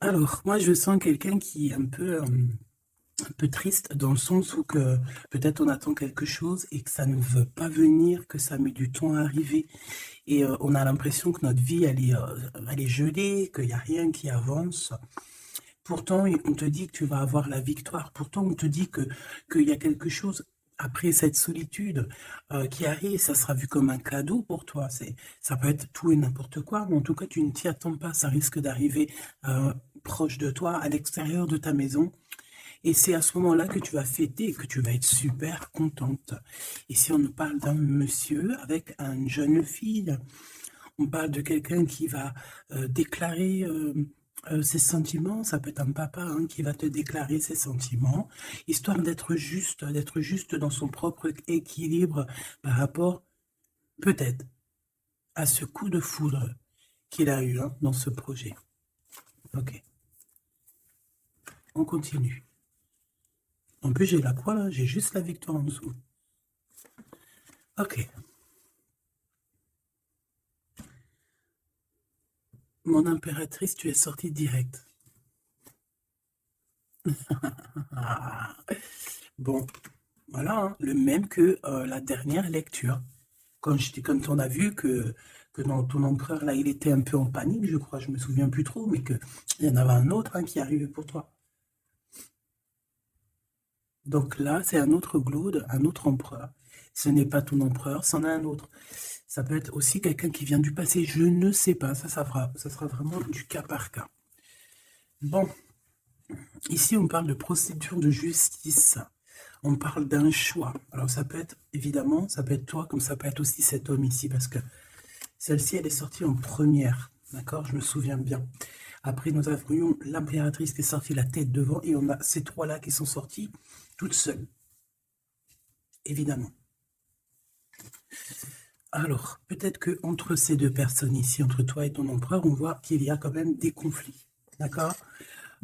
Alors, moi, je sens quelqu'un qui est un peu triste dans le sens où que peut-être on attend quelque chose et que ça ne veut pas venir, que ça met du temps à arriver. Et on a l'impression que notre vie, elle est gelée, qu'il n'y a rien qui avance. Pourtant, on te dit que tu vas avoir la victoire. Pourtant, on te dit qu'il y a quelque chose après cette solitude qui arrive. Ça sera vu comme un cadeau pour toi. Ça peut être tout et n'importe quoi, mais en tout cas, tu ne t'y attends pas. Ça risque d'arriver proche de toi, à l'extérieur de ta maison. Et c'est à ce moment-là que tu vas fêter et que tu vas être super contente. Ici, on nous parle d'un monsieur avec une jeune fille. On parle de quelqu'un qui va déclarer ses sentiments. Ça peut être un papa hein, qui va te déclarer ses sentiments, histoire d'être juste dans son propre équilibre par rapport, peut-être, à ce coup de foudre qu'il a eu hein, dans ce projet. Ok, on continue. En plus, j'ai la croix là, j'ai juste la victoire en dessous. Ok, mon impératrice, tu es sortie direct. Ah, bon, voilà, hein, le même que la dernière lecture. Quand on a vu que dans ton empereur, là, il était un peu en panique, je crois, je me souviens plus trop, mais qu'il y en avait un autre hein, qui arrivait pour toi. Donc là, c'est un autre Glaude, un autre empereur. Ce n'est pas ton empereur, c'en est un autre. Ça peut être aussi quelqu'un qui vient du passé, je ne sais pas, ça sera vraiment du cas par cas. Bon, ici, on parle de procédure de justice. On parle d'un choix. Alors ça peut être, évidemment, ça peut être toi, comme ça peut être aussi cet homme ici, parce que celle-ci, elle est sortie en première. D'accord? Je me souviens bien. Après, nous avions l'impératrice qui est sortie la tête devant et on a ces trois-là qui sont sortis toutes seules. Évidemment. Alors, peut-être que entre ces deux personnes ici, entre toi et ton empereur, on voit qu'il y a quand même des conflits. D'accord?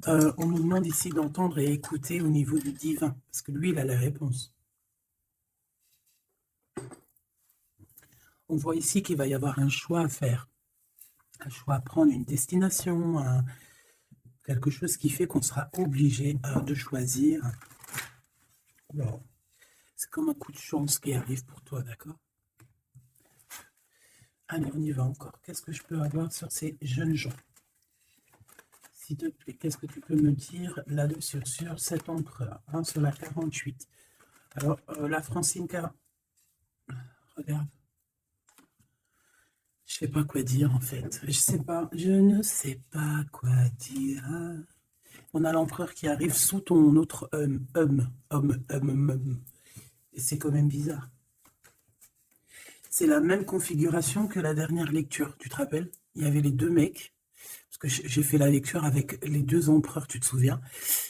On nous demande ici d'entendre et écouter au niveau du divin, parce que lui, il a la réponse. On voit ici qu'il va y avoir un choix à faire, un choix à prendre, une destination, quelque chose qui fait qu'on sera obligé de choisir. Alors, c'est comme un coup de chance qui arrive pour toi, d'accord? Allez, on y va encore. Qu'est-ce que je peux avoir sur ces jeunes gens? S'il te plaît, qu'est-ce que tu peux me dire là-dessus, sur cet empereur, hein, sur la 48? Alors, la Francinka, regarde, je sais pas quoi dire en fait. Je sais pas, je ne sais pas quoi dire. On a l'empereur qui arrive sous ton autre homme. Et c'est quand même bizarre. C'est la même configuration que la dernière lecture, tu te rappelles? Il y avait les deux mecs, parce que j'ai fait la lecture avec les deux empereurs, tu te souviens?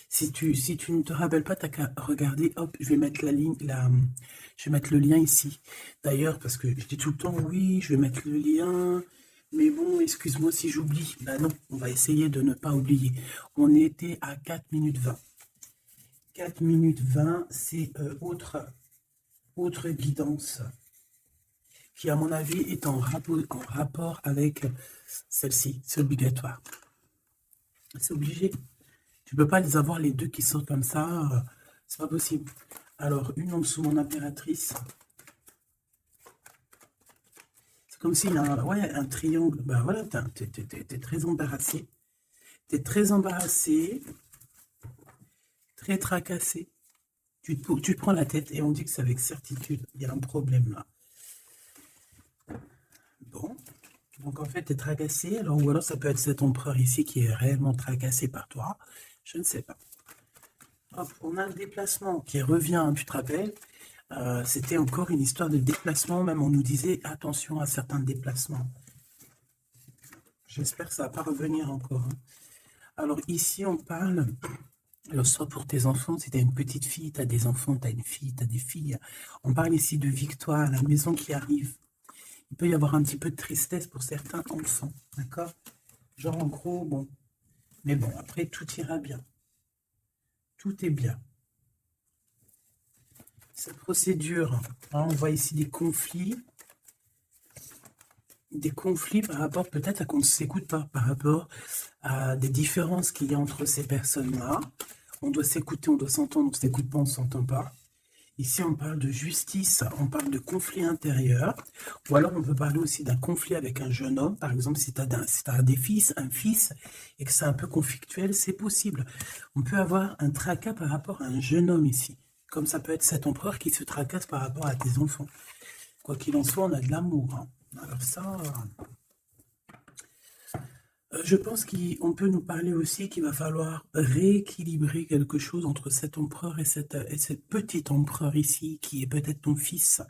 Si tu ne te rappelles pas, t'as qu'à regarder, hop, je vais mettre je vais mettre le lien ici. D'ailleurs, parce que je dis tout le temps, oui, je vais mettre le lien, mais bon, excuse-moi si j'oublie. Ben non, on va essayer de ne pas oublier. On était à 4 minutes 20. 4 minutes 20, c'est autre guidance qui, à mon avis, est en rapport avec celle-ci. C'est obligatoire. C'est obligé. Tu peux pas les avoir les deux qui sortent comme ça. C'est pas possible. Alors, une en dessous, mon impératrice. C'est comme s'il y a ouais, un triangle. Ben voilà, t'es très embarrassé. T'es très embarrassé, très tracassé. Tu te prends la tête et on dit que c'est avec certitude. Il y a un problème là. Bon. Donc en fait, tu es tracassé. Alors, ou alors ça peut être cet empereur ici qui est réellement tracassé par toi. Je ne sais pas. Hop, on a un déplacement qui revient, tu te rappelles? C'était encore une histoire de déplacement, même on nous disait attention à certains déplacements. J'espère que ça ne va pas revenir encore. Hein. Alors ici, on parle, alors soit pour tes enfants, si tu as une petite fille, tu as des enfants, tu as une fille, tu as des filles. On parle ici de victoire, la maison qui arrive. Il peut y avoir un petit peu de tristesse pour certains enfants, d'accord? Genre en gros, bon. Mais bon, après, tout ira bien. Tout est bien. Cette procédure, hein, on voit ici des conflits. des conflits par rapport peut-être à qu'on ne s'écoute pas, par rapport à des différences qu'il y a entre ces personnes-là. On doit s'écouter, on doit s'entendre, on ne s'écoute pas, on ne s'entend pas. Ici, on parle de justice, on parle de conflit intérieur, ou alors on peut parler aussi d'un conflit avec un jeune homme. Par exemple, si tu as des fils, un fils, et que c'est un peu conflictuel, c'est possible. On peut avoir un tracas par rapport à un jeune homme ici, comme ça peut être cet empereur qui se tracasse par rapport à tes enfants. Quoi qu'il en soit, on a de l'amour, hein. Alors ça, je pense qu'on peut nous parler aussi qu'il va falloir rééquilibrer quelque chose entre cet empereur et cette petite empereur ici, qui est peut-être ton fils,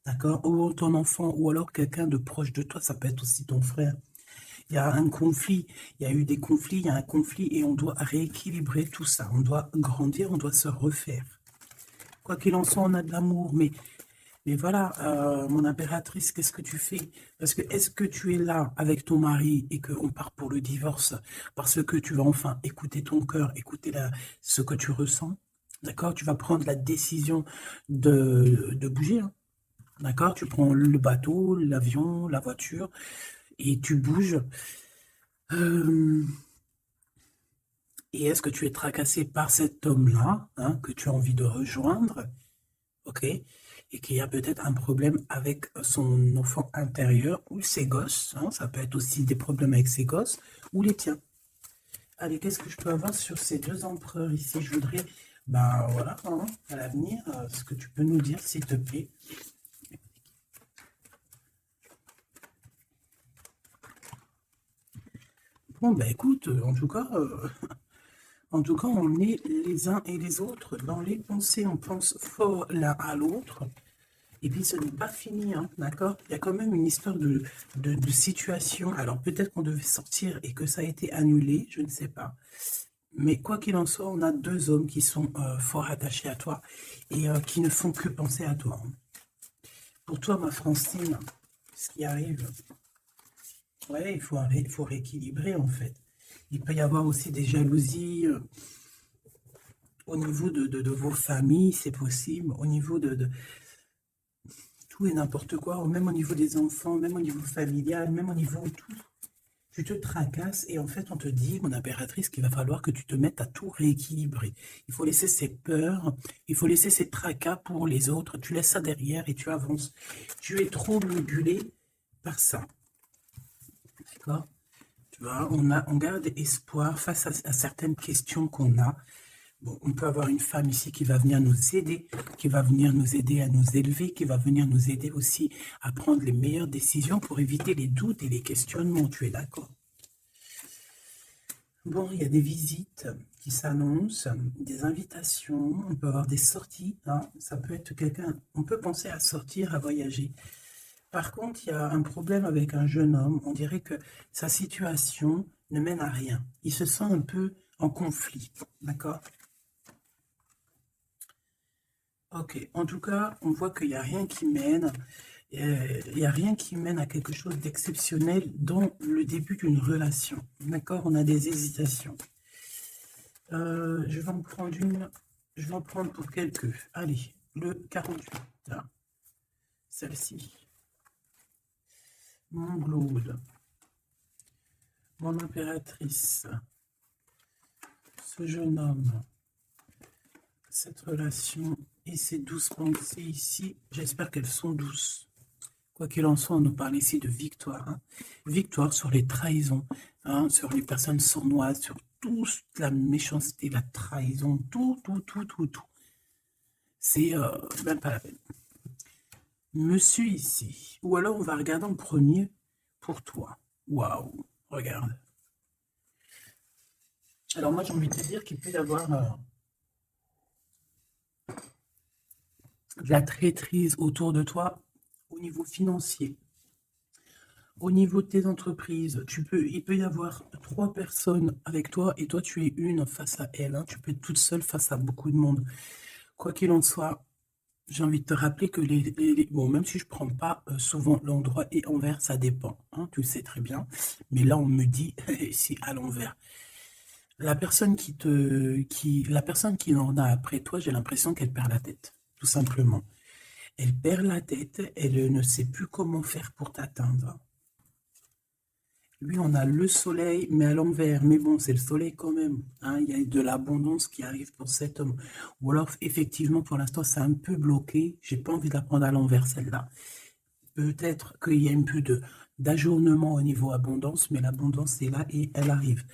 d'accord, ou ton enfant, ou alors quelqu'un de proche de toi, ça peut être aussi ton frère. Il y a un conflit, il y a eu des conflits, il y a un conflit, et on doit rééquilibrer tout ça. On doit grandir, on doit se refaire. Quoi qu'il en soit, on a de l'amour, mais voilà, mon impératrice, qu'est-ce que tu fais? Parce que est-ce que tu es là avec ton mari et qu'on part pour le divorce parce que tu vas enfin écouter ton cœur, écouter ce que tu ressens? D'accord? Tu vas prendre la décision de bouger, hein. D'accord? Tu prends le bateau, l'avion, la voiture et tu bouges. Et est-ce que tu es tracassé par cet homme-là, hein, que tu as envie de rejoindre? Ok? Et qu'il y a peut-être un problème avec son enfant intérieur ou ses gosses, hein, ça peut être aussi des problèmes avec ses gosses ou les tiens. Allez, qu'est-ce que je peux avoir sur ces deux empereurs ici? Je voudrais, ben voilà, hein, à l'avenir, ce que tu peux nous dire, s'il te plaît. Bon, ben écoute, en tout cas, on est les uns et les autres dans les pensées, on pense fort l'un à l'autre. Et puis, ce n'est pas fini, hein, d'accord? Il y a quand même une histoire de situation. Alors, peut-être qu'on devait sortir et que ça a été annulé, je ne sais pas. Mais quoi qu'il en soit, on a deux hommes qui sont fort attachés à toi et qui ne font que penser à toi, hein. Pour toi, ma Francine, ce qui arrive, ouais, il faut rééquilibrer, en fait. Il peut y avoir aussi des jalousies au niveau de vos familles, c'est possible, au niveau de tout et n'importe quoi, même au niveau des enfants, même au niveau familial, même au niveau de tout. Tu te tracasses et en fait on te dit, mon impératrice, qu'il va falloir que tu te mettes à tout rééquilibrer. Il faut laisser ces peurs, il faut laisser ces tracas pour les autres, tu laisses ça derrière et tu avances. Tu es trop manipulé par ça. D'accord? Tu vois, on garde espoir face à certaines questions qu'on a. Bon, on peut avoir une femme ici qui va venir nous aider, qui va venir nous aider à nous élever, qui va venir nous aider aussi à prendre les meilleures décisions pour éviter les doutes et les questionnements. Tu es d'accord? Bon, il y a des visites qui s'annoncent, des invitations, on peut avoir des sorties, hein. Ça peut être quelqu'un, on peut penser à sortir, à voyager. Par contre, il y a un problème avec un jeune homme. On dirait que sa situation ne mène à rien. Il se sent un peu en conflit, d'accord? Ok, en tout cas, on voit qu'il n'y a rien qui mène. Il n'y a rien qui mène à quelque chose d'exceptionnel dans le début d'une relation. D'accord? On a des hésitations. Je vais en prendre une. Je vais en prendre pour quelques. Allez, le 48. Là. Celle-ci. Mon Claude. Mon impératrice. Ce jeune homme. Cette relation et ces douces pensées ici. J'espère qu'elles sont douces. Quoi qu'il en soit, on nous parle ici de victoire, hein. Victoire sur les trahisons, hein, sur les personnes sournoises, sur toute la méchanceté, la trahison, tout. C'est même pas la peine. Monsieur ici, ou alors on va regarder en premier pour toi. Waouh, regarde. Alors moi j'ai envie de te dire qu'il peut y avoir de la traîtrise autour de toi au niveau financier. Au niveau de tes entreprises, il peut y avoir 3 personnes avec toi et toi tu es une face à elle, hein. Tu peux être toute seule face à beaucoup de monde. Quoi qu'il en soit, j'ai envie de te rappeler que bon, même si je prends pas souvent l'endroit et envers, ça dépend, hein, tu le sais très bien. Mais là, on me dit, c'est à l'envers. La personne qui en a après toi, j'ai l'impression qu'elle perd la tête, tout simplement. Elle perd la tête, elle ne sait plus comment faire pour t'atteindre. Lui, on a le soleil, mais à l'envers. Mais bon, c'est le soleil quand même, hein. Il y a de l'abondance qui arrive pour cet homme. Ou alors, effectivement, pour l'instant, c'est un peu bloqué. J'ai pas envie de la prendre à l'envers, celle-là. Peut-être qu'il y a un peu d'ajournement au niveau abondance, mais l'abondance est là et elle arrive.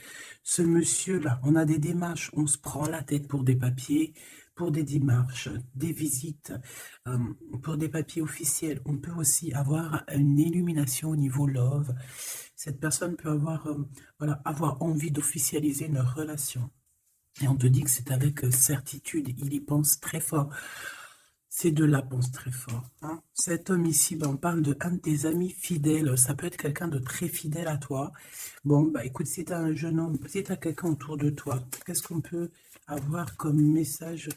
Ce monsieur-là, on a des démarches, on se prend la tête pour des papiers, pour des démarches, des visites, euh, pour des papiers officiels. On peut aussi avoir une illumination au niveau love. Cette personne peut avoir, voilà, avoir envie d'officialiser une relation. Et on te dit que c'est avec certitude, il y pense très fort. C'est de la pense très fort, hein. Cet homme ici, ben, on parle de un de tes amis fidèles. Ça peut être quelqu'un de très fidèle à toi. Bon, bah écoute, si tu as un jeune homme, si tu as quelqu'un autour de toi, qu'est-ce qu'on peut avoir comme message?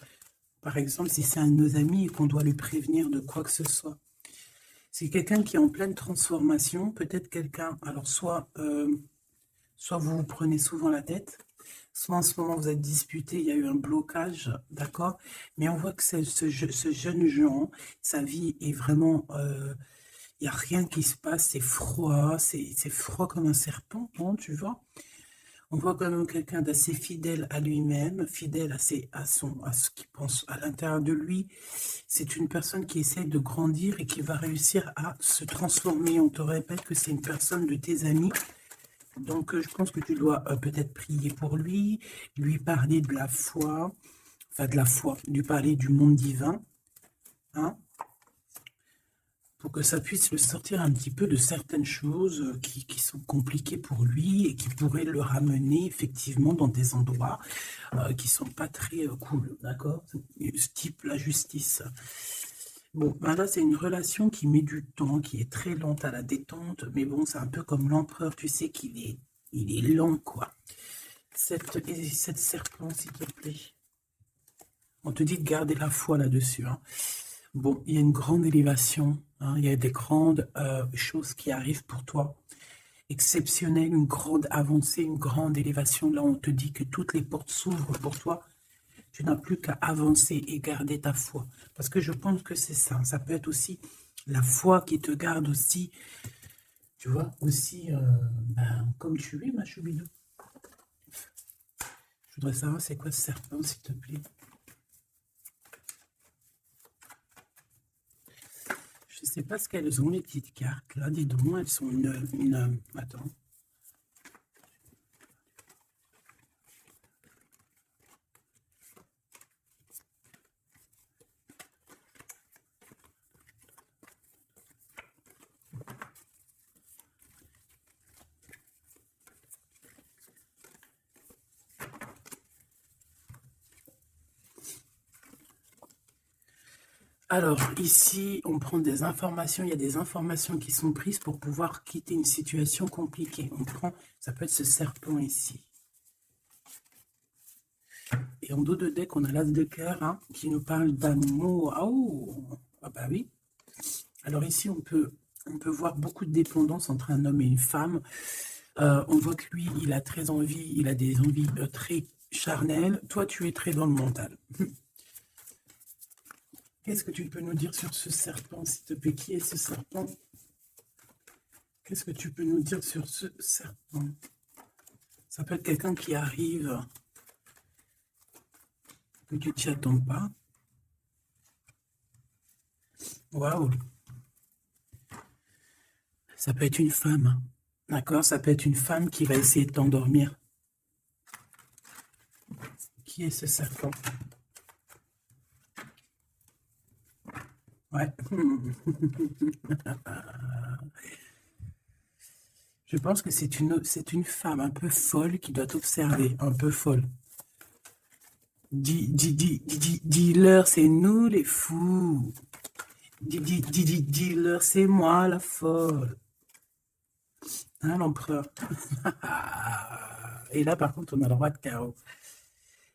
Par exemple, si c'est un de nos amis et qu'on doit lui prévenir de quoi que ce soit. C'est quelqu'un qui est en pleine transformation, peut-être quelqu'un, alors soit vous vous prenez souvent la tête, soit en ce moment vous êtes disputé, il y a eu un blocage, d'accord? Mais on voit que ce jeune Jean, sa vie est vraiment, il n'y a rien qui se passe, c'est froid comme un serpent, hein, tu vois? On voit quand même quelqu'un d'assez fidèle à lui-même, fidèle à ce qu'il pense à l'intérieur de lui. C'est une personne qui essaie de grandir et qui va réussir à se transformer. On te répète que c'est une personne de tes amis. Donc, je pense que tu dois peut-être prier pour lui parler de la foi, enfin de la foi, lui parler du monde divin, hein, pour que ça puisse le sortir un petit peu de certaines choses qui sont compliquées pour lui et qui pourraient le ramener effectivement dans des endroits qui sont pas très cool, d'accord? Type la justice. Bon, ben là, c'est une relation qui met du temps, qui est très lente à la détente, mais bon, c'est un peu comme l'empereur, tu sais il est lent, quoi. Cette serpent, s'il te plaît. On te dit de garder la foi là-dessus, hein. Bon, il y a une grande élévation, hein, il y a des grandes choses qui arrivent pour toi, exceptionnelles, une grande avancée, une grande élévation. Là, on te dit que toutes les portes s'ouvrent pour toi. Tu n'as plus qu'à avancer et garder ta foi. Parce que je pense que c'est ça. Ça peut être aussi la foi qui te garde aussi, tu vois, aussi ben, comme tu es, ma choubidou. Je voudrais savoir c'est quoi ce serpent, s'il te plaît. Je ne sais pas ce qu'elles ont, les petites cartes. Là, dis donc, elles sont attends. Alors, ici, on prend des informations. Il y a des informations qui sont prises pour pouvoir quitter une situation compliquée. On prend, ça peut être ce serpent ici. Et en dos de deck, on a l'as de cœur, hein, qui nous parle d'amour. Oh, ah bah oui. Alors ici, on peut voir beaucoup de dépendance entre un homme et une femme. On voit que lui, il a très envie, il a des envies très charnelles. Toi, tu es très dans le mental. Qu'est-ce que tu peux nous dire sur ce serpent, s'il te plaît? Qui est ce serpent? Qu'est-ce que tu peux nous dire sur ce serpent? Ça peut être quelqu'un qui arrive, que tu t'y attends pas. Waouh! Ça peut être une femme, d'accord? Ça peut être une femme qui va essayer de t'endormir. Qui est ce serpent? Ouais. Je pense que c'est une femme un peu folle qui doit t'observer, un peu folle. Dis-leur, c'est nous les fous. Dis-leur, c'est moi la folle. Hein, l'empereur? Et là, par contre, on a le roi de carreau.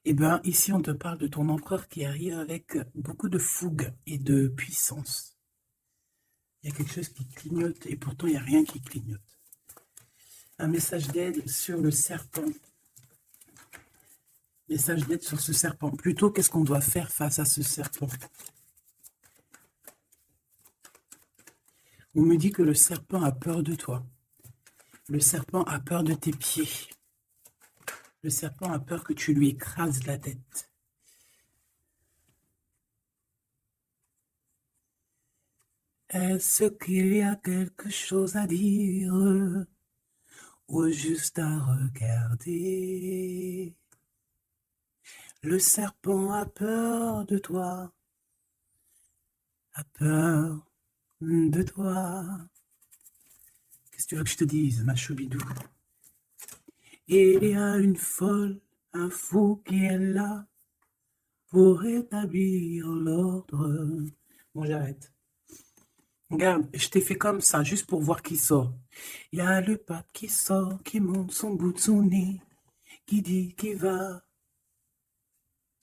Eh bien, ici, on te parle de ton empereur qui arrive avec beaucoup de fougue et de puissance. Il y a quelque chose qui clignote et pourtant, il n'y a rien qui clignote. Un message d'aide sur le serpent. Message d'aide sur ce serpent. Plutôt, qu'est-ce qu'on doit faire face à ce serpent? On me dit que le serpent a peur de toi. Le serpent a peur de tes pieds. Le serpent a peur que tu lui écrases la tête. Est-ce qu'il y a quelque chose à dire ou juste à regarder? Le serpent a peur de toi, a peur de toi. Qu'est-ce que tu veux que je te dise, ma choubidou? Il y a une folle, un fou qui est là pour établir l'ordre. Bon, j'arrête. Regarde, je t'ai fait comme ça, juste pour voir qui sort. Il y a le pape qui sort, qui monte son bout de son nez, qui dit qu'il va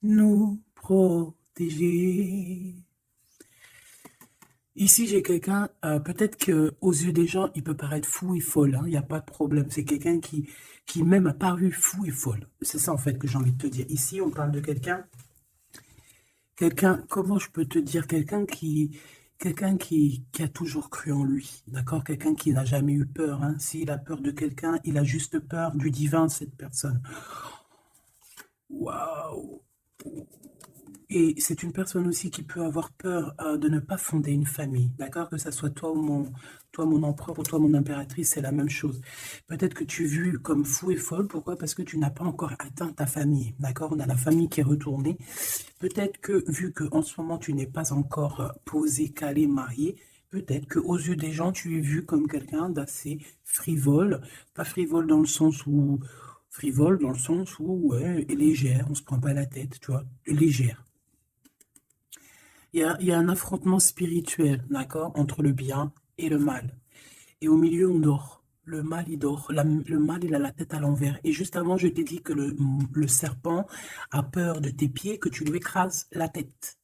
nous protéger. Ici, j'ai quelqu'un, peut-être qu'aux yeux des gens, il peut paraître fou et folle, hein, il n'y a pas de problème. C'est quelqu'un qui même a paru fou et folle. C'est ça, en fait, que j'ai envie de te dire. Ici, on parle de quelqu'un, comment je peux te dire, quelqu'un qui a toujours cru en lui, d'accord? Quelqu'un qui n'a jamais eu peur, hein. S'il a peur de quelqu'un, il a juste peur du divin, cette personne. Waouh! Et c'est une personne aussi qui peut avoir peur de ne pas fonder une famille, d'accord? Que ce soit toi mon empereur ou toi mon impératrice, c'est la même chose. Peut-être que tu es vu comme fou et folle, pourquoi? Parce que tu n'as pas encore atteint ta famille, d'accord? On a la famille qui est retournée. Peut-être que, vu qu'en ce moment tu n'es pas encore posé, calé, marié, peut-être qu'aux yeux des gens, tu es vu comme quelqu'un d'assez frivole, pas frivole dans le sens où... Frivole dans le sens où, ouais, légère, on se prend pas la tête, tu vois, légère. Il y a un affrontement spirituel, d'accord, entre le bien et le mal. Et au milieu, on dort. Le mal, il dort. Le mal, il a la tête à l'envers. Et juste avant, je t'ai dit que le serpent a peur de tes pieds, que tu lui écrases la tête.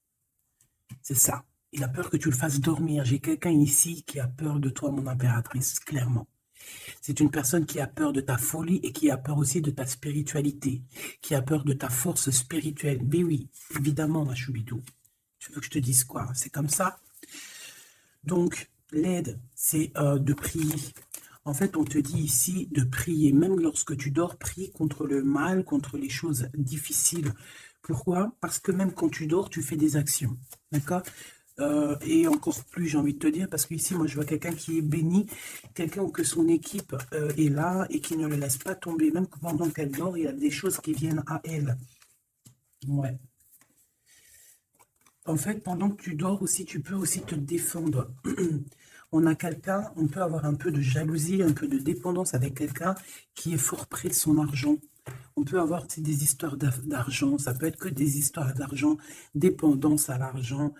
C'est ça. Il a peur que tu le fasses dormir. J'ai quelqu'un ici qui a peur de toi, mon impératrice, clairement. C'est une personne qui a peur de ta folie et qui a peur aussi de ta spiritualité, qui a peur de ta force spirituelle. Mais oui, évidemment, ma choubidou. Tu veux que je te dise quoi? C'est comme ça. Donc, l'aide, c'est de prier. En fait, on te dit ici de prier. Même lorsque tu dors, prie contre le mal, contre les choses difficiles. Pourquoi? Parce que même quand tu dors, tu fais des actions. D'accord? Et encore plus, j'ai envie de te dire, parce qu'ici, moi, je vois quelqu'un qui est béni, quelqu'un que son équipe est là et qui ne le laisse pas tomber. Même pendant qu'elle dort, il y a des choses qui viennent à elle. Ouais. En fait, pendant que tu dors aussi, tu peux aussi te défendre. On a quelqu'un, on peut avoir un peu de jalousie, un peu de dépendance avec quelqu'un qui est fort près de son argent. On peut avoir des histoires d'argent, ça peut être que des histoires d'argent, dépendance à l'argent,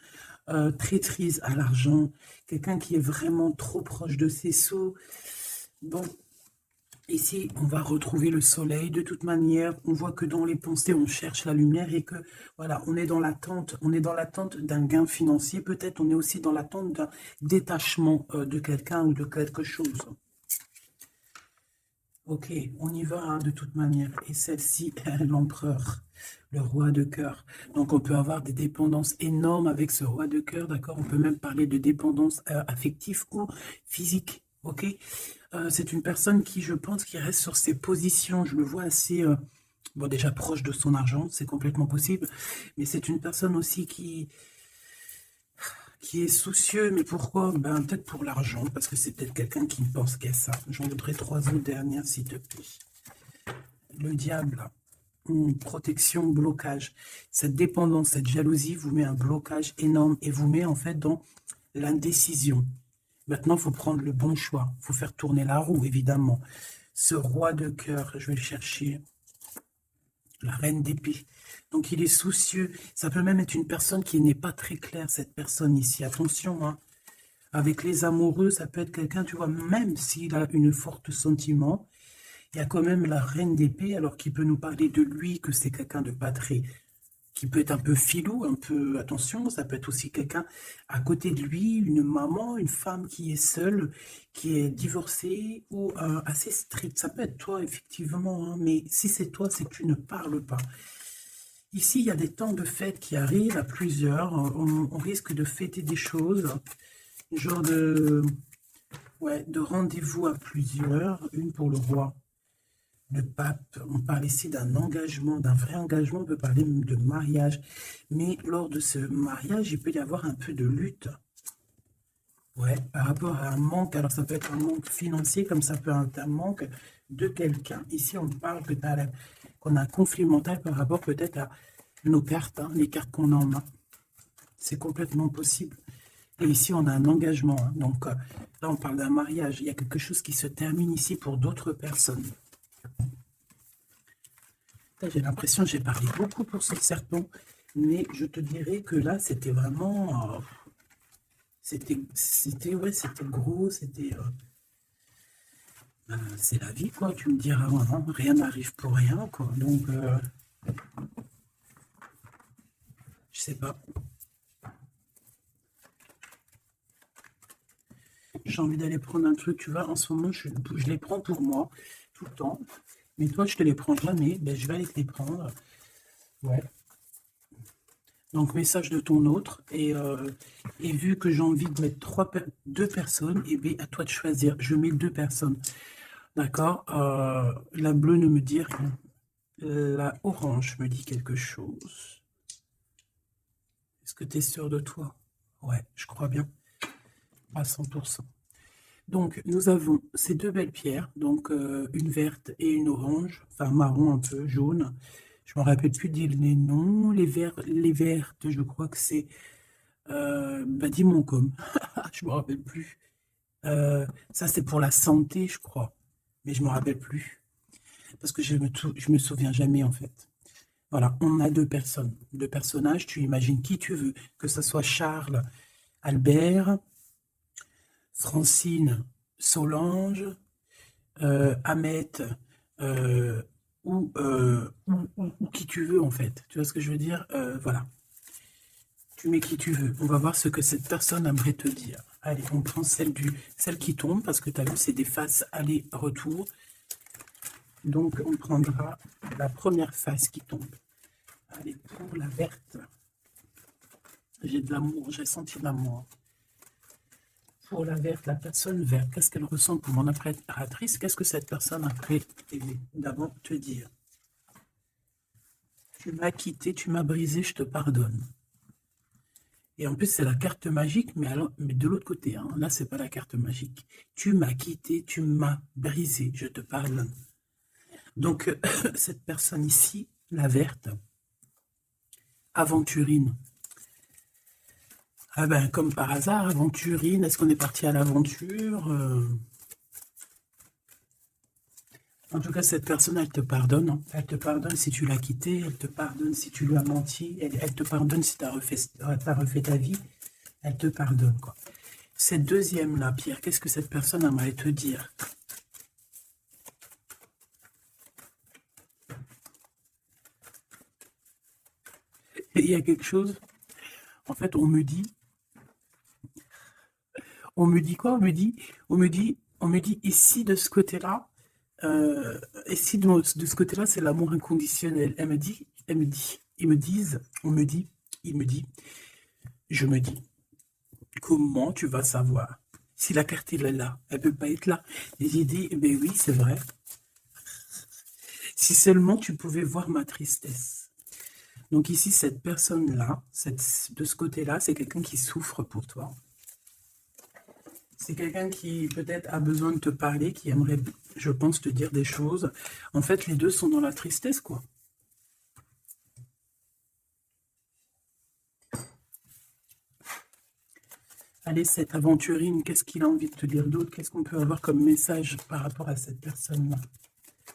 traîtrise à l'argent, quelqu'un qui est vraiment trop proche de ses sous. Bon, ici, on va retrouver le soleil. De toute manière, on voit que dans les pensées, on cherche la lumière et que, voilà, on est dans l'attente d'un gain financier. Peut-être on est aussi dans l'attente d'un détachement de quelqu'un ou de quelque chose. Ok, on y va hein, de toute manière. Et celle-ci, l'empereur, le roi de cœur. Donc on peut avoir des dépendances énormes avec ce roi de cœur, d'accord? On peut même parler de dépendance affective ou physique, ok? C'est une personne qui, je pense, qui reste sur ses positions. Je le vois assez, bon déjà proche de son argent, c'est complètement possible. Mais c'est une personne aussi qui est soucieux, mais pourquoi? Ben, peut-être pour l'argent, parce que c'est peut-être quelqu'un qui ne pense qu'à ça. J'en voudrais 3 autres dernières, s'il te plaît. Le diable, protection, blocage. Cette dépendance, cette jalousie vous met un blocage énorme et vous met en fait dans l'indécision. Maintenant, il faut prendre le bon choix. Il faut faire tourner la roue, évidemment. Ce roi de cœur, je vais le chercher. La reine d'épée. Donc, il est soucieux. Ça peut même être une personne qui n'est pas très claire, cette personne ici. Attention, hein. Avec les amoureux, ça peut être quelqu'un, tu vois, même s'il a une forte sentiment, il y a quand même la reine d'épée, alors qu'il peut nous parler de lui, que c'est quelqu'un de pas très... qui peut être un peu filou, un peu... Attention, ça peut être aussi quelqu'un à côté de lui, une maman, une femme qui est seule, qui est divorcée ou assez stricte. Ça peut être toi, effectivement, hein, mais si c'est toi, c'est que tu ne parles pas. Ici, il y a des temps de fête qui arrivent à plusieurs. On risque de fêter des choses, genre de... Ouais, de rendez-vous à plusieurs, une pour le roi, le pape. On parle ici d'un engagement, d'un vrai engagement. On peut parler même de mariage. Mais lors de ce mariage, il peut y avoir un peu de lutte. Ouais, par rapport à un manque. Alors, ça peut être un manque financier, comme ça peut être un manque de quelqu'un. Ici, on parle que qu'on a un conflit mental par rapport peut-être à nos cartes, hein, les cartes qu'on a en main. C'est complètement possible. Et ici, on a un engagement. Hein. Donc, là, on parle d'un mariage. Il y a quelque chose qui se termine ici pour d'autres personnes. J'ai l'impression que j'ai parlé beaucoup pour ce serpent, mais je te dirais que là, c'était vraiment... c'était gros, c'est la vie, quoi. Tu me diras, hein, rien n'arrive pour rien, quoi. Donc, je sais pas. J'ai envie d'aller prendre un truc, tu vois, en ce moment, je les prends pour moi, tout le temps. Mais toi, je te les prends jamais, ben, je vais aller te les prendre. Ouais. Donc, message de ton autre. Et vu que j'ai envie de mettre deux personnes, et bien, à toi de choisir. Je mets deux personnes. D'accord. La bleue ne me dit rien. La orange me dit quelque chose. Est-ce que tu es sûr de toi? Ouais, je crois bien. À 100%. Donc, nous avons ces deux belles pierres, donc une verte et une orange, enfin marron un peu, jaune. Je me rappelle plus dire les noms. Les vertes, je crois que c'est Dimoncoum. Je me rappelle plus. Ça, c'est pour la santé, je crois. Mais je me rappelle plus. Parce que je me souviens jamais, en fait. Voilà, on a deux personnes, deux personnages. Tu imagines qui tu veux, que ce soit Charles, Albert, Francine, Solange, Ahmet, ou qui tu veux, en fait. Tu vois ce que je veux dire? Voilà. Tu mets qui tu veux. On va voir ce que cette personne aimerait te dire. Allez, on prend celle qui tombe, parce que tu as vu, c'est des faces aller-retour. Donc, on prendra la première face qui tombe. Allez, pour la verte. J'ai de l'amour, j'ai senti de l'amour. Pour la verte, la personne verte, qu'est-ce qu'elle ressent pour mon impératrice? Qu'est-ce que cette personne aimerait d'abord te dire? Tu m'as quitté, tu m'as brisé, je te pardonne. Et en plus, c'est la carte magique, mais de l'autre côté. Hein. Là, c'est pas la carte magique. Tu m'as quitté, tu m'as brisé, je te pardonne. Donc, cette personne ici, la verte, aventurine. Ah ben, comme par hasard, aventurine, est-ce qu'on est parti à l'aventure? En tout cas, cette personne, elle te pardonne. Hein. Elle te pardonne si tu l'as quitté, elle te pardonne si tu lui as menti, elle te pardonne si tu as refait ta vie, elle te pardonne. Quoi. Cette deuxième-là, Pierre, qu'est-ce que cette personne aimerait te dire? Il y a quelque chose, en fait, on me dit quoi? On me dit, ici, de ce côté-là, et si de ce côté-là, c'est l'amour inconditionnel. Ils me disent, je me dis, comment tu vas savoir? Si la carte elle est là, elle peut pas être là. Et j'ai dit, eh ben oui, c'est vrai. Si seulement tu pouvais voir ma tristesse. Donc ici, cette personne-là, de ce côté-là, c'est quelqu'un qui souffre pour toi. C'est quelqu'un qui peut-être a besoin de te parler, qui aimerait, je pense, te dire des choses. En fait, les deux sont dans la tristesse, quoi. Allez, cette aventurine, qu'est-ce qu'il a envie de te dire d'autre? Qu'est-ce qu'on peut avoir comme message par rapport à cette personne-là?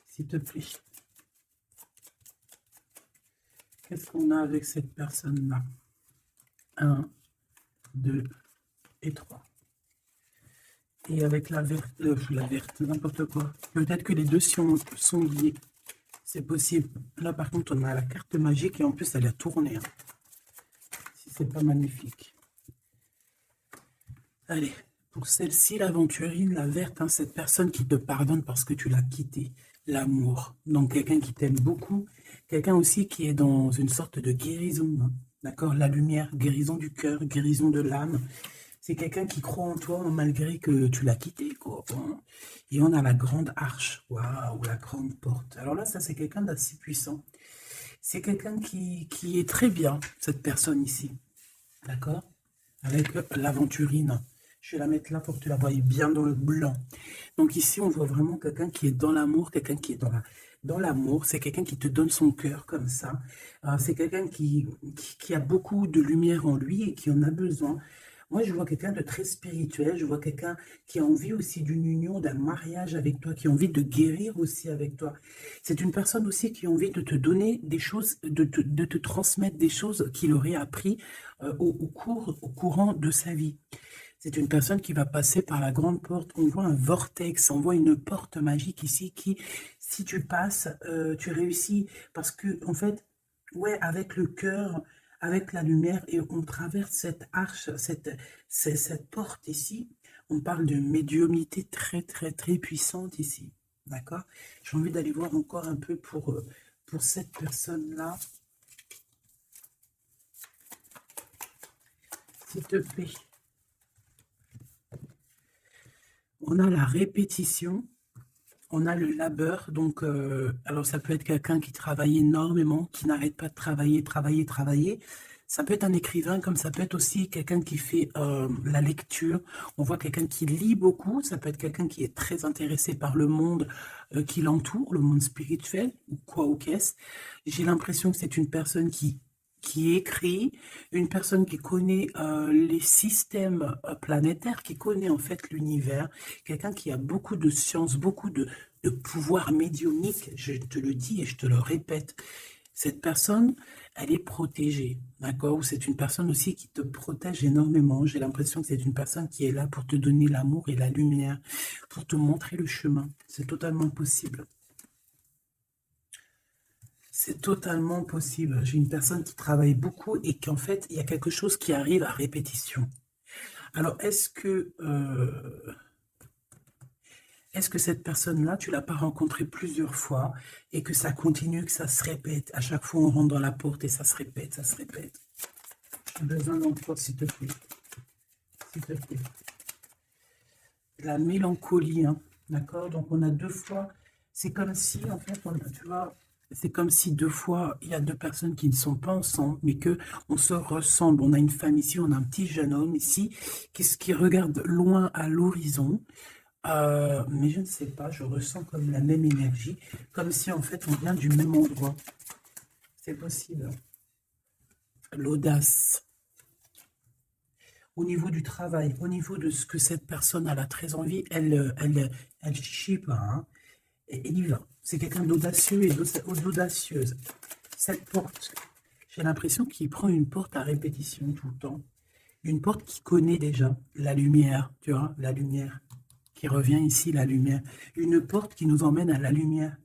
S'il te plaît. Qu'est-ce qu'on a avec cette personne-là? 1, 2 et 3. Et avec la verte, n'importe quoi. Peut-être que les deux sont liés. C'est possible. Là, par contre, on a la carte magique et en plus, elle a tourné. Hein. Si c'est pas magnifique. Allez, pour celle-ci, l'aventurine, la verte, hein, cette personne qui te pardonne parce que tu l'as quitté. L'amour. Donc, quelqu'un qui t'aime beaucoup. Quelqu'un aussi qui est dans une sorte de guérison. Hein. D'accord? La lumière, guérison du cœur, guérison de l'âme. C'est quelqu'un qui croit en toi malgré que tu l'as quitté, quoi. Bon. Et on a la grande arche. Waouh, la grande porte. Alors là, ça, c'est quelqu'un d'assez puissant. C'est quelqu'un qui est très bien, cette personne ici. D'accord? Avec l'aventurine. Je vais la mettre là pour que tu la voies bien dans le blanc. Donc ici, on voit vraiment quelqu'un qui est dans l'amour, quelqu'un qui est dans l'amour. C'est quelqu'un qui te donne son cœur comme ça. C'est quelqu'un qui a beaucoup de lumière en lui et qui en a besoin. Moi, je vois quelqu'un de très spirituel. Je vois quelqu'un qui a envie aussi d'une union, d'un mariage avec toi, qui a envie de guérir aussi avec toi. C'est une personne aussi qui a envie de te donner des choses, de te transmettre des choses qu'il aurait appris au courant de sa vie. C'est une personne qui va passer par la grande porte. On voit un vortex, on voit une porte magique ici qui, si tu passes, tu réussis. Parce que, en fait, ouais, avec le cœur, avec la lumière, et on traverse cette arche, cette porte ici. On parle de médiumnité très, très, très puissante ici. D'accord? J'ai envie d'aller voir encore un peu pour cette personne-là. S'il te plaît. On a la répétition, on a le labeur, donc alors ça peut être quelqu'un qui travaille énormément, qui n'arrête pas de travailler, travailler, travailler. Ça peut être un écrivain, comme ça peut être aussi quelqu'un qui fait la lecture. On voit quelqu'un qui lit beaucoup, ça peut être quelqu'un qui est très intéressé par le monde qui l'entoure, le monde spirituel, ou quoi ou qu'est-ce. J'ai l'impression que c'est une personne qui écrit, une personne qui connaît les systèmes planétaires, qui connaît en fait l'univers, quelqu'un qui a beaucoup de science, beaucoup de pouvoir médiumnique, je te le dis et je te le répète. Cette personne, elle est protégée, d'accord? Ou c'est une personne aussi qui te protège énormément. J'ai l'impression que c'est une personne qui est là pour te donner l'amour et la lumière, pour te montrer le chemin. C'est totalement possible. C'est totalement possible. J'ai une personne qui travaille beaucoup et qu'en fait, il y a quelque chose qui arrive à répétition. Alors, est-ce que cette personne-là, tu l'as pas rencontrée plusieurs fois et que ça continue, que ça se répète? À chaque fois, on rentre dans la porte et ça se répète, ça se répète. J'ai besoin d'encore, s'il te plaît. S'il te plaît. La mélancolie, hein, d'accord? Donc, on a deux fois. C'est comme si, en fait, tu vois, c'est comme si deux fois, il y a deux personnes qui ne sont pas ensemble, mais que on se ressemble. On a une femme ici, on a un petit jeune homme ici, qui regarde loin à l'horizon. Mais je ne sais pas, je ressens comme la même énergie, comme si en fait on vient du même endroit. C'est possible. L'audace. Au niveau du travail, au niveau de ce que cette personne a très envie, elle chie pas, hein. Et il y va. C'est quelqu'un d'audacieux et d'audacieuse. Cette porte, j'ai l'impression qu'il prend une porte à répétition tout le temps. Une porte qui connaît déjà la lumière, tu vois, la lumière qui revient ici, la lumière. Une porte qui nous emmène à la lumière.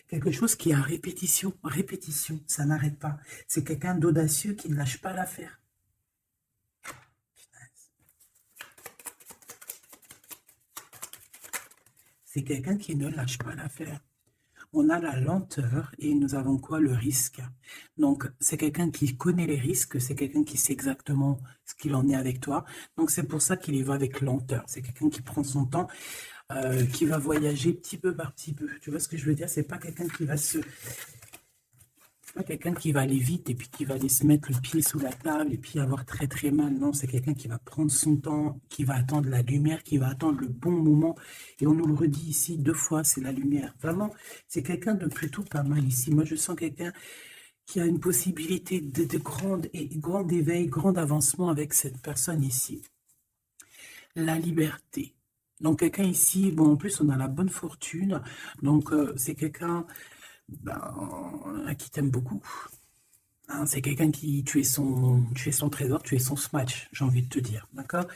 Quelque chose qui est à répétition, répétition, ça n'arrête pas. C'est quelqu'un d'audacieux qui ne lâche pas l'affaire. C'est quelqu'un qui ne lâche pas l'affaire. On a la lenteur et nous avons quoi? Le risque. Donc, c'est quelqu'un qui connaît les risques, c'est quelqu'un qui sait exactement ce qu'il en est avec toi. Donc, c'est pour ça qu'il y va avec lenteur. C'est quelqu'un qui prend son temps, qui va voyager petit peu par petit peu. Tu vois ce que je veux dire? C'est pas quelqu'un qui va pas quelqu'un qui va aller vite et puis qui va aller se mettre le pied sous la table et puis avoir très très mal. Non, c'est quelqu'un qui va prendre son temps, qui va attendre la lumière, qui va attendre le bon moment. Et on nous le redit ici deux fois, c'est la lumière. Vraiment, c'est quelqu'un de plutôt pas mal ici. Moi, je sens quelqu'un qui a une possibilité de grand éveil, grand avancement avec cette personne ici. La liberté. Donc, quelqu'un ici, bon, en plus, on a la bonne fortune. Donc, c'est quelqu'un qui t'aime beaucoup. Hein, c'est quelqu'un qui, tu es son trésor, tu es son smash, j'ai envie de te dire, d'accord?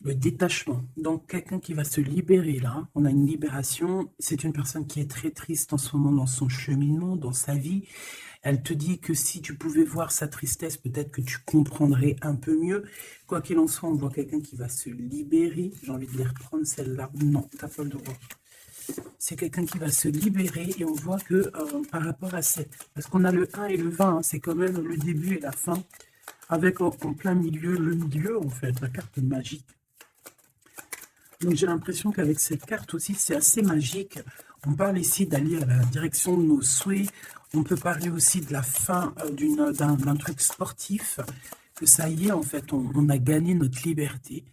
Le détachement, donc quelqu'un qui va se libérer là, on a une libération, c'est une personne qui est très triste en ce moment dans son cheminement, dans sa vie. Elle te dit que si tu pouvais voir sa tristesse, peut-être que tu comprendrais un peu mieux. Quoi qu'il en soit, on voit quelqu'un qui va se libérer. J'ai envie de les reprendre celle-là. Non, t'as pas le droit. C'est quelqu'un qui va se libérer et on voit que par rapport à cette... Parce qu'on a le 1 et le 20, hein, c'est quand même le début et la fin. avec en plein milieu, le milieu, en fait, la carte magique. Donc j'ai l'impression qu'avec cette carte aussi, c'est assez magique. On parle ici d'aller à la direction de nos souhaits. On peut parler aussi de la fin d'un truc sportif, que ça y est, en fait, on a gagné notre liberté.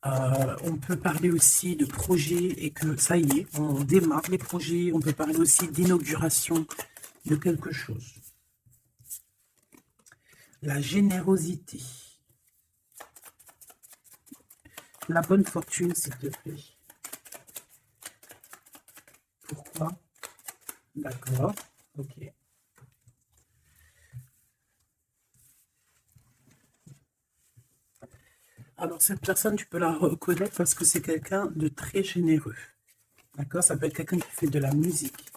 On peut parler aussi de projets et que ça y est, on démarre les projets. On peut parler aussi d'inauguration de quelque chose. La générosité. La bonne fortune, s'il te plaît. Pourquoi? D'accord, ok. Alors, cette personne, tu peux la reconnaître parce que c'est quelqu'un de très généreux. D'accord? Ça peut être quelqu'un qui fait de la musique.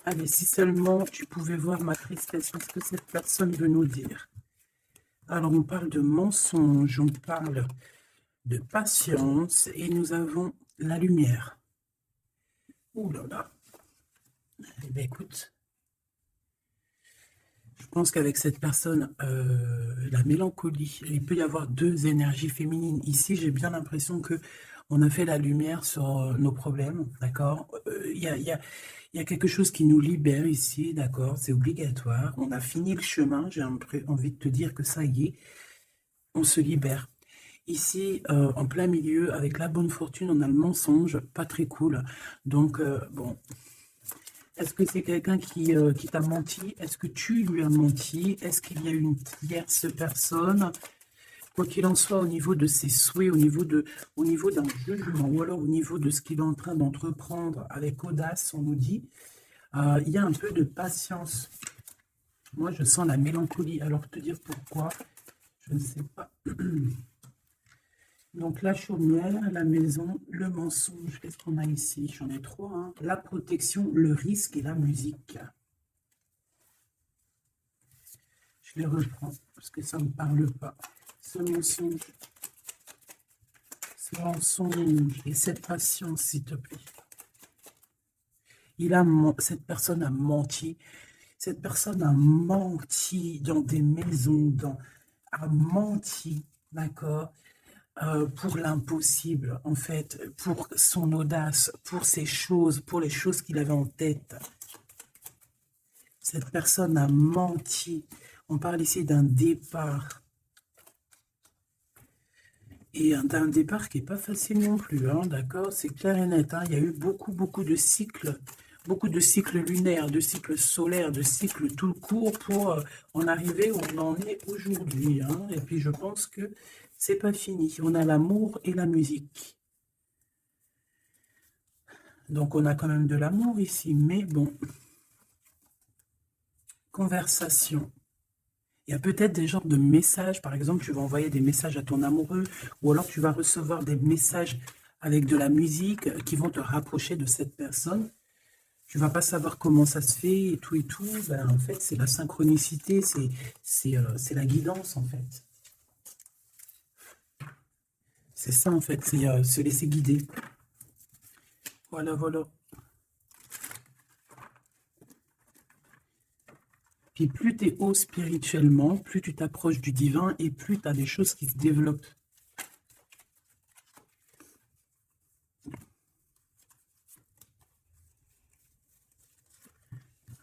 Allez, si seulement tu pouvais voir ma tristesse, qu'est-ce que cette personne veut nous dire? Alors, on parle de mensonge, on parle de patience et nous avons la lumière. Ouh là là. Eh bien, écoute, je pense qu'avec cette personne, la mélancolie, il peut y avoir deux énergies féminines. Ici, j'ai bien l'impression que on a fait la lumière sur nos problèmes, d'accord? Il y a quelque chose qui nous libère ici, d'accord? C'est obligatoire. On a fini le chemin. J'ai envie de te dire que ça y est, on se libère. Ici, en plein milieu, avec la bonne fortune, on a le mensonge, pas très cool. Donc, bon, est-ce que c'est quelqu'un qui t'a menti? Est-ce que tu lui as menti? Est-ce qu'il y a une tierce personne? Quoi qu'il en soit, au niveau de ses souhaits, au niveau d'un jugement, ou alors au niveau de ce qu'il est en train d'entreprendre avec audace, on nous dit, il y a un peu de patience. Moi, je sens la mélancolie. Alors, te dire pourquoi, je ne sais pas. Donc, la chaumière, la maison, le mensonge. Qu'est-ce qu'on a ici? J'en ai trois. Hein. La protection, le risque et la musique. Je les reprends parce que ça ne me parle pas. Ce mensonge et cette patience, s'il te plaît. Cette personne a menti. Cette personne a menti dans des maisons, a menti, d'accord, pour l'impossible, en fait, pour son audace, pour ses choses, pour les choses qu'il avait en tête. Cette personne a menti. On parle ici d'un départ. Et d'un départ qui n'est pas facile non plus, hein, d'accord? C'est clair et net. Hein, il y a eu beaucoup de cycles lunaires, de cycles solaires, de cycles tout court pour en arriver où on en est aujourd'hui. Hein. Et puis je pense que c'est pas fini. On a l'amour et la musique. Donc on a quand même de l'amour ici, mais bon. Conversation. Il y a peut-être des genres de messages, par exemple, tu vas envoyer des messages à ton amoureux, ou alors tu vas recevoir des messages avec de la musique qui vont te rapprocher de cette personne. Tu vas pas savoir comment ça se fait et tout et tout. Ben, en fait, c'est la synchronicité, c'est la guidance, en fait. C'est ça, en fait, c'est se laisser guider. Voilà, voilà. Puis plus tu es haut spirituellement, plus tu t'approches du divin et plus tu as des choses qui se développent.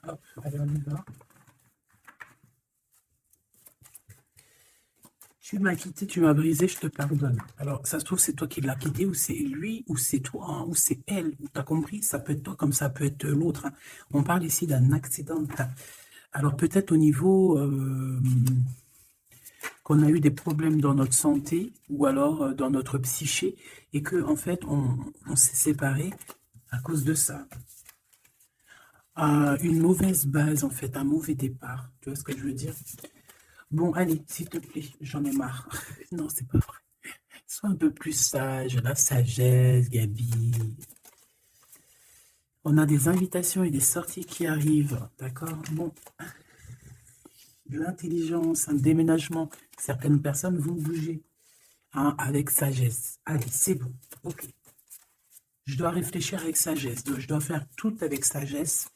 Hop, allez, on y va. Tu m'as quitté, tu m'as brisé, je te pardonne. Alors, ça se trouve, c'est toi qui l'as quitté, ou c'est lui, ou c'est toi, hein, ou c'est elle. Tu as compris? Ça peut être toi comme ça peut être l'autre. Hein. On parle ici d'un accident. Alors, peut-être au niveau qu'on a eu des problèmes dans notre santé, ou alors dans notre psyché, et que en fait, on s'est séparés à cause de ça. Une mauvaise base, en fait, un mauvais départ. Tu vois ce que je veux dire? Bon, allez, s'il te plaît, j'en ai marre. Non, c'est pas vrai. Sois un peu plus sage, la sagesse, Gabi. On a des invitations et des sorties qui arrivent, d'accord? Bon, l'intelligence, un déménagement. Certaines personnes vont bouger hein, avec sagesse. Allez, c'est bon, ok. Je dois réfléchir avec sagesse, je dois faire tout avec sagesse.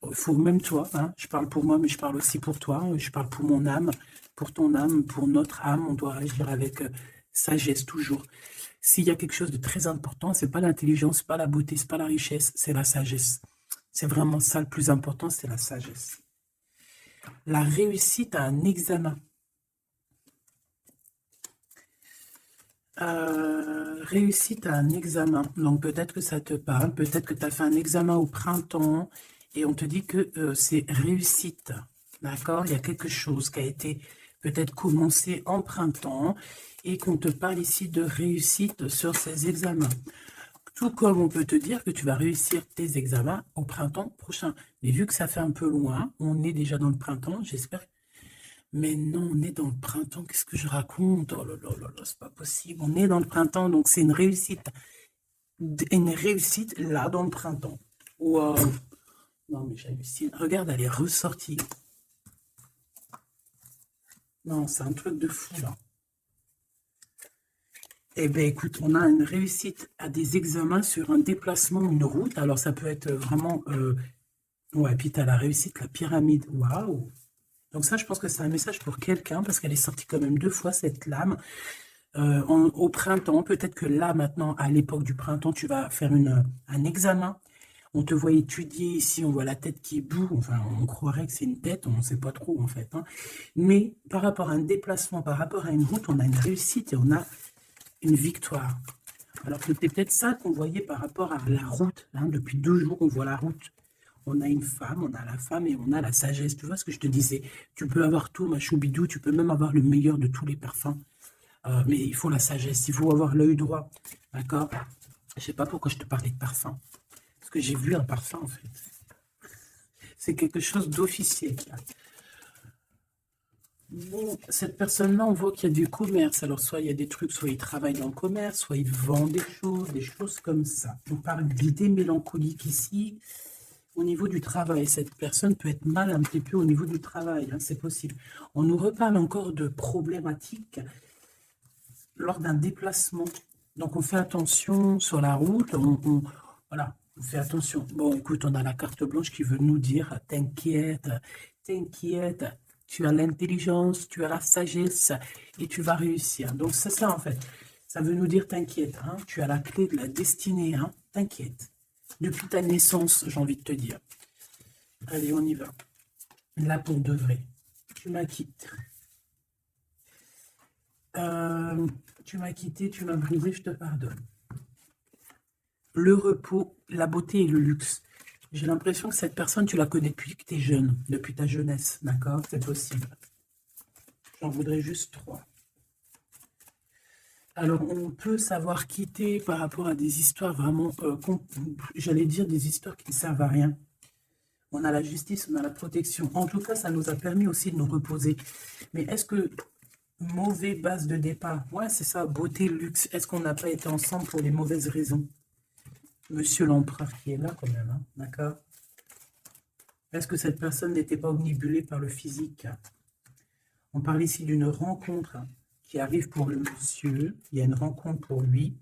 Il faut même toi, hein, je parle pour moi, mais je parle aussi pour toi, je parle pour mon âme, pour ton âme, pour notre âme, on doit agir avec sagesse toujours. S'il y a quelque chose de très important, c'est pas l'intelligence, pas la beauté, c'est pas la richesse, c'est la sagesse. C'est vraiment ça le plus important, c'est la sagesse. La réussite à un examen. Réussite à un examen. Donc peut-être que ça te parle, peut-être que tu as fait un examen au printemps et on te dit que c'est réussite. D'accord? Il y a quelque chose qui a été peut-être commencé en printemps et qu'on te parle ici de réussite sur ces examens. Tout comme on peut te dire que tu vas réussir tes examens au printemps prochain. Mais vu que ça fait un peu loin, on est déjà dans le printemps, j'espère. Mais non, on est dans le printemps, qu'est-ce que je raconte? Oh là là là là, c'est pas possible. On est dans le printemps, donc c'est une réussite. Une réussite là dans le printemps. Waouh! Non, mais j'hallucine. Regarde, elle est ressortie. Non, c'est un truc de fou là. Eh bien, écoute, on a une réussite à des examens sur un déplacement, une route. Alors, ça peut être vraiment... Ouais, puis tu as la réussite, la pyramide. Waouh! Donc ça, je pense que c'est un message pour quelqu'un, parce qu'elle est sortie quand même 2 fois, cette lame. Au printemps, peut-être que là, maintenant, à l'époque du printemps, tu vas faire un examen. On te voit étudier ici, on voit la tête qui boue. Enfin, on croirait que c'est une tête, on ne sait pas trop, en fait. Hein. Mais par rapport à un déplacement, par rapport à une route, on a une réussite et on a une victoire. Alors que c'était peut-être ça qu'on voyait par rapport à la route. Hein. Depuis 2 jours, on voit la route. On a une femme, on a la femme et on a la sagesse. Tu vois ce que je te disais? Tu peux avoir tout, ma choubidou, tu peux même avoir le meilleur de tous les parfums. Mais il faut la sagesse, il faut avoir l'œil droit. D'accord? Je ne sais pas pourquoi je te parlais de parfum. Parce que j'ai vu un parfum, en fait. C'est quelque chose d'officiel. Bon, cette personne-là, on voit qu'il y a du commerce. Alors, soit il y a des trucs, soit il travaille dans le commerce, soit il vend des choses comme ça. On parle d'idées mélancoliques ici. Au niveau du travail, cette personne peut être mal un petit peu au niveau du travail, hein, c'est possible. On nous reparle encore de problématiques lors d'un déplacement. Donc, on fait attention sur la route, voilà, on fait attention. Bon, écoute, on a la carte blanche qui veut nous dire, t'inquiète, t'inquiète, tu as l'intelligence, tu as la sagesse et tu vas réussir. Donc, c'est ça, en fait. Ça veut nous dire, t'inquiète, hein, tu as la clé de la destinée, hein, t'inquiète. Depuis ta naissance, j'ai envie de te dire. Allez, on y va. Là, pour de vrai. Tu m'as quitté. Tu m'as quitté, tu m'as brisé, je te pardonne. Le repos, la beauté et le luxe. J'ai l'impression que cette personne, tu la connais depuis que tu es jeune, depuis ta jeunesse, d'accord? C'est possible. J'en voudrais juste 3. Alors, on peut savoir quitter par rapport à des histoires vraiment, j'allais dire des histoires qui ne servent à rien. On a la justice, on a la protection. En tout cas, ça nous a permis aussi de nous reposer. Mais est-ce que mauvaise base de départ? Ouais, c'est ça, beauté, luxe. Est-ce qu'on n'a pas été ensemble pour les mauvaises raisons? Monsieur l'empereur qui est là quand même, hein, d'accord? Est-ce que cette personne n'était pas omnibulée par le physique? On parle ici d'une rencontre qui arrive pour le monsieur. Il y a une rencontre pour lui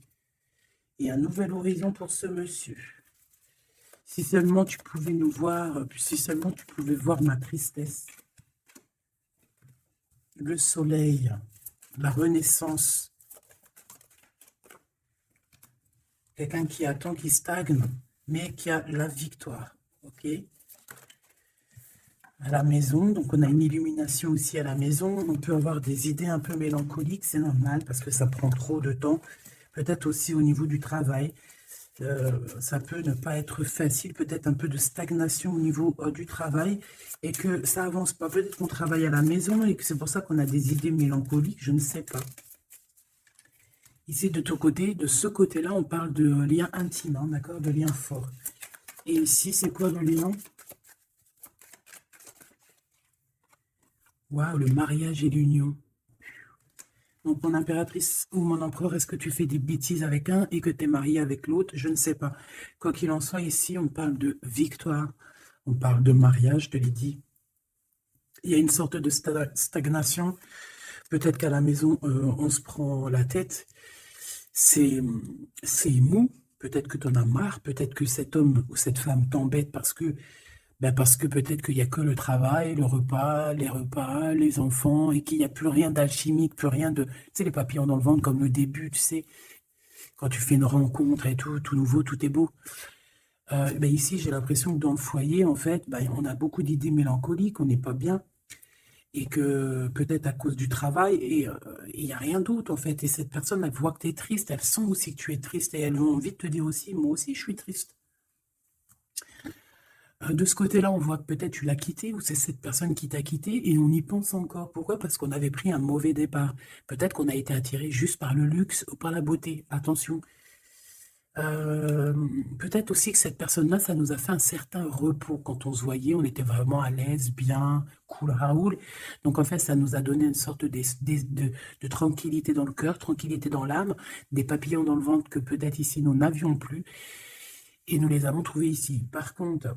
et un nouvel horizon pour ce monsieur. Si seulement tu pouvais nous voir, si seulement tu pouvais voir ma tristesse. Le soleil, la renaissance. Quelqu'un qui attend, qui stagne, mais qui a la victoire. Ok? À la maison, donc on a une illumination aussi à la maison. On peut avoir des idées un peu mélancoliques, c'est normal parce que ça prend trop de temps. Peut-être aussi au niveau du travail. Ça peut ne pas être facile, peut-être un peu de stagnation au niveau du travail et que ça avance pas. Peut-être qu'on travaille à la maison et que c'est pour ça qu'on a des idées mélancoliques, je ne sais pas. Ici, de ton côté, de ce côté-là, on parle de lien intime, hein, d'accord, de lien fort. Et ici, c'est quoi le lien? Waouh, le mariage et l'union. Donc, mon impératrice ou mon empereur, est-ce que tu fais des bêtises avec un et que tu es marié avec l'autre? Je ne sais pas. Quoi qu'il en soit, ici, on parle de victoire. On parle de mariage, je te l'ai dit. Il y a une sorte de stagnation. Peut-être qu'à la maison, on se prend la tête. C'est mou. Peut-être que tu en as marre. Peut-être que cet homme ou cette femme t'embête parce que Ben parce que peut-être qu'il n'y a que le travail, le repas, les enfants, et qu'il n'y a plus rien d'alchimique, plus rien de... Tu sais, les papillons dans le ventre comme le début, tu sais, quand tu fais une rencontre et tout nouveau, tout est beau. Ben ici, j'ai l'impression que dans le foyer, en fait, ben, on a beaucoup d'idées mélancoliques, on n'est pas bien, et que peut-être à cause du travail, et il n'y a rien d'autre, en fait. Et cette personne, elle voit que tu es triste, elle sent aussi que tu es triste, et elles ont envie de te dire aussi, moi aussi, je suis triste. De ce côté-là, on voit que peut-être tu l'as quitté ou c'est cette personne qui t'a quitté et on y pense encore. Pourquoi? Parce qu'on avait pris un mauvais départ. Peut-être qu'on a été attiré juste par le luxe ou par la beauté. Attention. Euh, Peut-être aussi que cette personne-là, ça nous a fait un certain repos. Quand on se voyait, on était vraiment à l'aise, bien, cool, Raoul. Donc en fait, ça nous a donné une sorte de tranquillité dans le cœur, tranquillité dans l'âme, des papillons dans le ventre que peut-être ici nous n'avions plus et nous les avons trouvés ici. Par contre,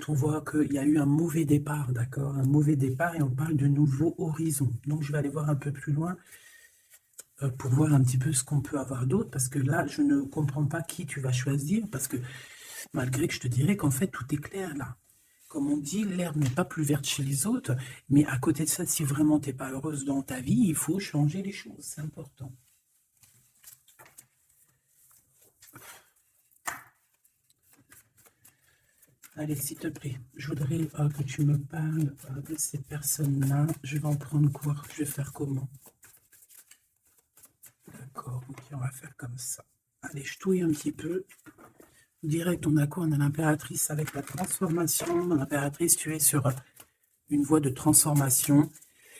on voit qu'il y a eu un mauvais départ, d'accord? Un mauvais départ et on parle de nouveaux horizons. Donc, je vais aller voir un peu plus loin pour voir un petit peu ce qu'on peut avoir d'autre, parce que là, je ne comprends pas qui tu vas choisir, parce que malgré que je te dirais qu'en fait, tout est clair là. Comme on dit, l'herbe n'est pas plus verte chez les autres, mais à côté de ça, si vraiment tu n'es pas heureuse dans ta vie, il faut changer les choses, c'est important. Allez, s'il te plaît, je voudrais que tu me parles de ces personnes-là. Je vais en prendre quoi? Je vais faire comment? D'accord, ok, on va faire comme ça. Allez, je touille un petit peu. Direct, on a quoi? On a l'impératrice avec la transformation. L'impératrice, tu es sur une voie de transformation.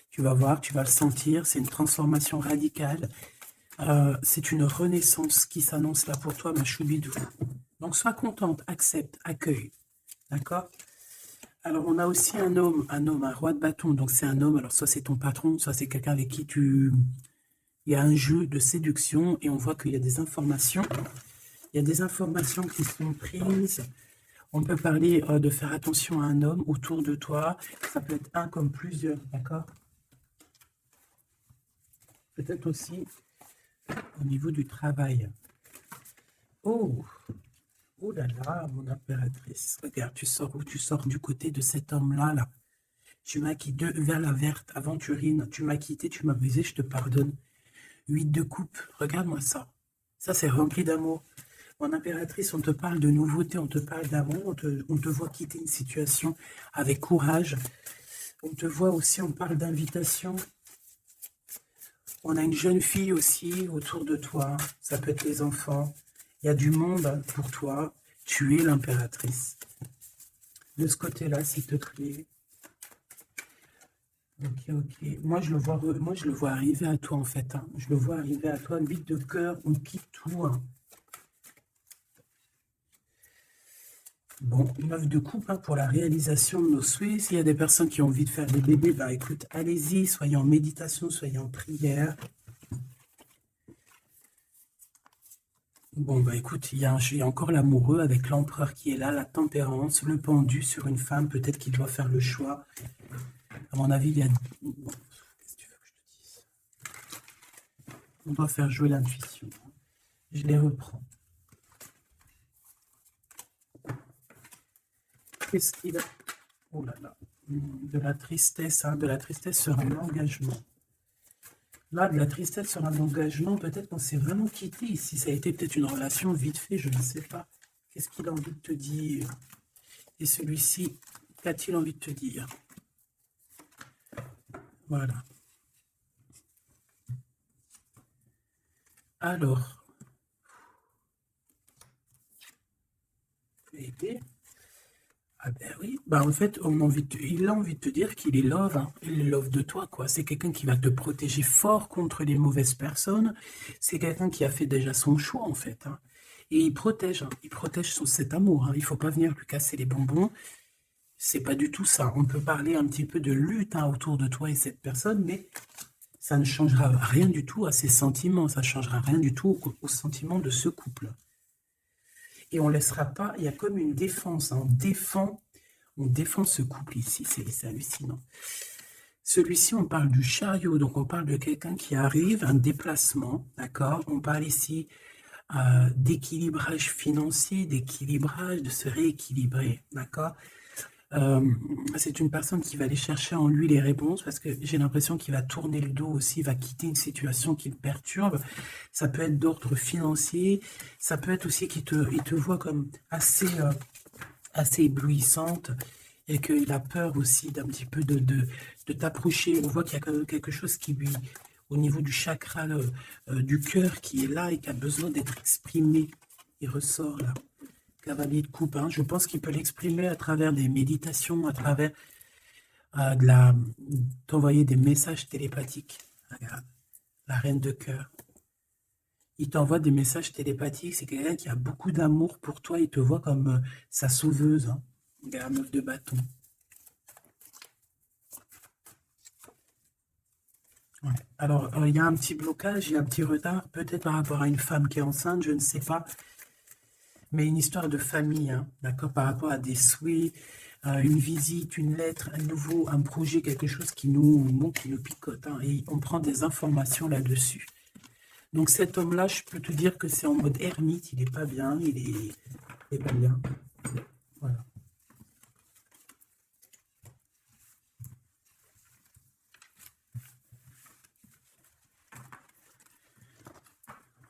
Tu vas voir, tu vas le sentir. C'est une transformation radicale. C'est une renaissance qui s'annonce là pour toi, ma choubidou. Donc, sois contente, accepte, accueille. D'accord? Alors, on a aussi un homme, un roi de bâton. Donc, c'est un homme. Alors, soit c'est ton patron, soit c'est quelqu'un avec qui il y a un jeu de séduction et on voit qu'il y a des informations. Il y a des informations qui sont prises. On peut parler de faire attention à un homme autour de toi. Ça peut être un comme plusieurs, d'accord? Peut-être aussi au niveau du travail. Oh, oh là là, mon impératrice. Regarde, tu sors où? Tu sors du côté de cet homme-là, là. Tu m'as quitté vers la verte, aventurine. Tu m'as quitté, tu m'as brisé, je te pardonne. 8 de coupe, regarde-moi ça. Ça, c'est rempli d'amour. Mon impératrice, on te parle de nouveauté, on te parle d'amour, on te voit quitter une situation avec courage. On te voit aussi, on parle d'invitation. On a une jeune fille aussi autour de toi. Ça peut être les enfants. Il y a du monde pour toi. Tu es l'impératrice. De ce côté-là, s'il te plaît. Ok, ok. Moi, je le vois arriver à toi, en fait. Hein. Je le vois arriver à toi. 8 de cœur, on quitte tout. Hein. Bon, 9 de coupe hein, pour la réalisation de nos souhaits. S'il y a des personnes qui ont envie de faire des bébés, bah écoute, allez-y, soyez en méditation, soyez en prière. Bon, bah écoute, il y a encore l'amoureux avec l'empereur qui est là, la tempérance, le pendu sur une femme, peut-être qu'il doit faire le choix. À mon avis, il y a... Bon, qu'est-ce que tu veux que je te dise? On doit faire jouer l'intuition. Je les reprends. Qu'est-ce qu'il a? Oh là là. De la tristesse, hein, de la tristesse sur un engagement. Là, de la tristesse sur un engagement, peut-être qu'on s'est vraiment quitté ici. Ça a été peut-être une relation vite fait, je ne sais pas. Qu'est-ce qu'il a envie de te dire? Et celui-ci, qu'a-t-il envie de te dire? Voilà. Alors, ah ben oui, bah en fait, il a envie de te dire qu'il est love, hein. Il est love de toi, quoi. C'est quelqu'un qui va te protéger fort contre les mauvaises personnes. C'est quelqu'un qui a fait déjà son choix, en fait. Hein. Et hein. Il protège cet amour. Hein. Il faut pas venir lui casser les bonbons. C'est pas du tout ça. On peut parler un petit peu de lutte hein, autour de toi et cette personne, mais ça ne changera rien du tout à ses sentiments. Ça ne changera rien du tout aux sentiments de ce couple. Et on ne laissera pas, il y a comme une défense, hein. On défend ce couple ici, c'est hallucinant. Celui-ci, on parle du chariot, donc on parle de quelqu'un qui arrive, un déplacement, d'accord? On parle ici d'équilibrage financier, d'équilibrage, de se rééquilibrer, d'accord? C'est une personne qui va aller chercher en lui les réponses parce que j'ai l'impression qu'il va tourner le dos aussi, va quitter une situation qui le perturbe. Ça peut être d'ordre financier, ça peut être aussi qu'il il te voit comme assez éblouissante et qu'il a peur aussi d'un petit peu de t'approcher. On voit qu'il y a quand même quelque chose qui lui, au niveau du chakra du cœur qui est là et qui a besoin d'être exprimé. Il ressort là. Cavalier de coupe, hein. Je pense qu'il peut l'exprimer à travers des méditations, à travers d'envoyer des messages télépathiques. Regarde, la reine de cœur. Il t'envoie des messages télépathiques, c'est quelqu'un qui a beaucoup d'amour pour toi, il te voit comme sa sauveuse. Hein. Regarde, meuf de bâton. Ouais. Alors, il y a un petit blocage, il y a un petit retard, peut-être par rapport à une femme qui est enceinte, je ne sais pas. Mais une histoire de famille, hein, d'accord, par rapport à des souhaits, une visite, une lettre, un projet, quelque chose qui nous picote, hein, et on prend des informations là-dessus. Donc cet homme-là, je peux te dire que c'est en mode ermite, il n'est pas bien, il est pas bien. Voilà.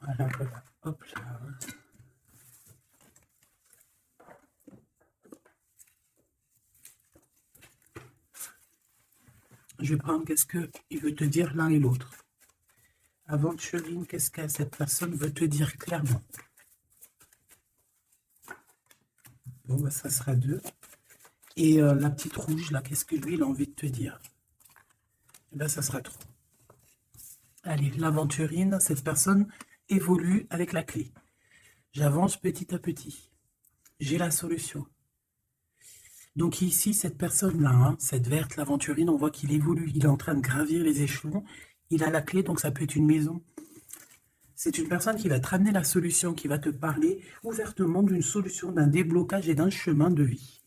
Voilà, voilà. Hop là. Je vais prendre qu'est-ce qu'il veut te dire l'un et l'autre. Aventurine, qu'est-ce que cette personne veut te dire clairement? Bon, bah, ça sera 2. Et la petite rouge, là, qu'est-ce que lui, il a envie de te dire? Et là, ça sera 3. Allez, l'aventurine, cette personne évolue avec la clé. J'avance petit à petit. J'ai la solution. Donc ici, cette personne-là, hein, cette verte, l'aventurine, on voit qu'il évolue. Il est en train de gravir les échelons. Il a la clé, donc ça peut être une maison. C'est une personne qui va te ramener la solution, qui va te parler ouvertement d'une solution, d'un déblocage et d'un chemin de vie.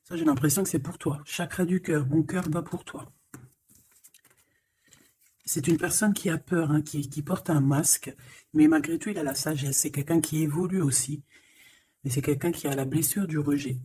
Ça, j'ai l'impression que c'est pour toi. Chakra du cœur, mon cœur bat pour toi. C'est une personne qui a peur, hein, qui porte un masque, mais malgré tout, il a la sagesse. C'est quelqu'un qui évolue aussi. Mais c'est quelqu'un qui a la blessure du rejet.